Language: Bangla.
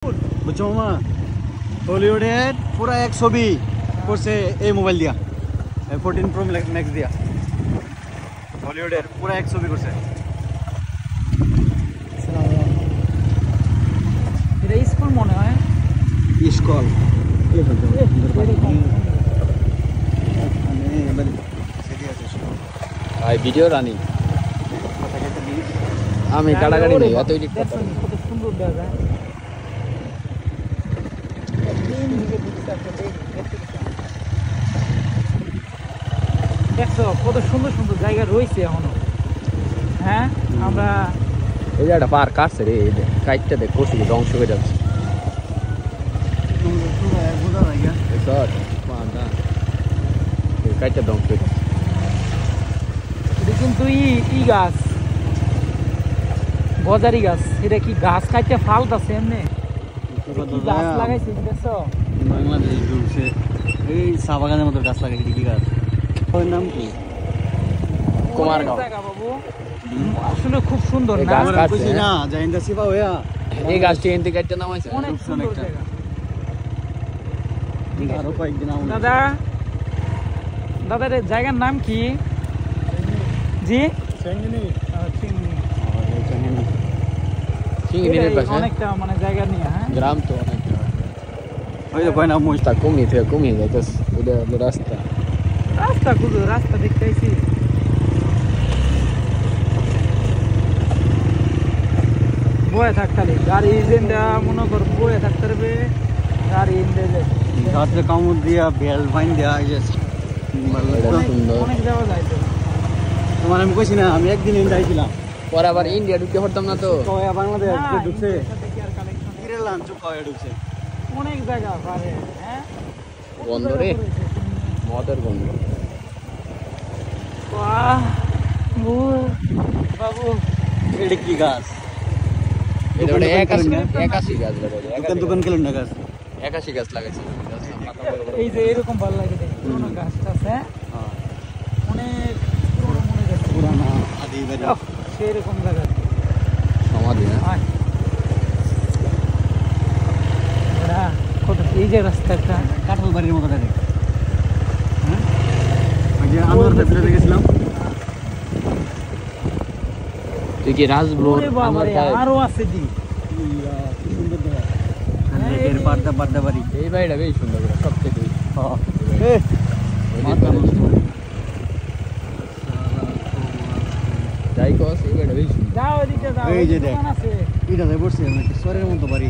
বুঝছো মামা, হলিউডের পুরো এক ছবি করছে এই মোবাইল দিয়া, 14 Pro Max দিয়া। হলিউডের পুরো এক ছবি করছে। এটা স্কুল মনে হয়, স্কুল ভাই ভিডিও রানি আমি কাটাকাটি নেই এত এডিট করতে পারি। কত সুন্দর দেখা যায়। দেখছো কত সুন্দর সুন্দর জায়গা রয়েছে এখনো। হ্যাঁ আমরা এই যে একটা পার্ক আছে রে, এই যে কাইটটা দেখ কষি ধ্বংস হয়ে যাচ্ছে। কাইটটা ধ্বংস হয়ে যাচ্ছে। এটা কিন্তু ই গাছ, গজারি গাছ। এটা কি গাছ কাটতে ফালতাছে এমনি, গাছ লাগাইছে দেখছো? বাংলাদেশ ঢুকছে এই চা বাগানের মতো গাছ লাগাইছে। কি গাছ, ওর নাম কি? কুমারগাঁও বাবু আসলে খুব সুন্দর এই না? গাছ কাটছে, কইছি না জাইন্দা সিপা হইয়া এই গাছটি এনতে কাটতে নামাইছে। অনেক সুন্দর জায়গা। আরো কয়েকদিন দাদা দাদার এই জায়গার নাম কি? জি চিংড়ি। চিংড়ির পাশে অনেকটা মানে জায়গা নিয়ে, হ্যাঁ গ্রাম তো অনেক। ওই তো কয় না তা কমিয়ে যাইতেছে, এটা হলো রাস্তা। রাস্তা খুঁজো, রাস্তা দেখতে আইছি। বয়ে থাকতালি গাড়ি ইঞ্জিনটা মনে কর বয়ে থাকতে পারবে। গাড়ি ইঞ্জিন রাত্রে কামড় দিয়া বেল ফাইন দেওয়া গেছে। এটা সুন্দর। অনেক যাওয়া যায় তো। তোমার আমি কইছি না আমি একদিন ইন্ডিয়া আইছিলাম, পরে আবার ইন্ডিয়া ঢুকতে পারতাম না তো। কয়া বাংলাদেশ না, ঢুকছে, ইন্ডিয়ার সাথে কি আর connection? কিরে লাঞ্চ কয়া ঢুকছে। অনেক জায়গা পারে, হ্যাঁ গন্ধ রে, মদের গন্ধ। বাহ, বাবু এটা কি গাছ? এটা বলে দোকান 81 গাছ লাগাইছে। দোকান কেলেন না গাছ? 81 গাছ লাগাইছে। এই যে এরকম ভালো লাগে দেখতে, পুরোনো গাছটা আছে, অনেক পুরোনো মনে যাচ্ছে, পুরানা আদি বাড়ি। সেরকম জায়গা। সমাধি না? আয়। ওরা কত এই যে রাস্তাটা কাঁঠাল বাড়ির মতো লাগে। হ্যাঁ ওই যে আনোয়ার ফ্যাক্টরিতে গেছিলাম। তুই কি রাজব্রোর ওরে বাবারে, আরো আছে দি। ইয়া, কি সুন্দর দেখা। লেকের পাড্ডা বাড়ি। এই বাড়িটা বেশ সুন্দর, সবচেয়ে বেশি। এ মাথা নষ্ট। যাই কস এই বাড়িটা বেশ সুন্দর। যাও এদিকে যাও, এই যে দেখ। দোকান আছে। এটা পড়ছে সরের মতো বাড়ি।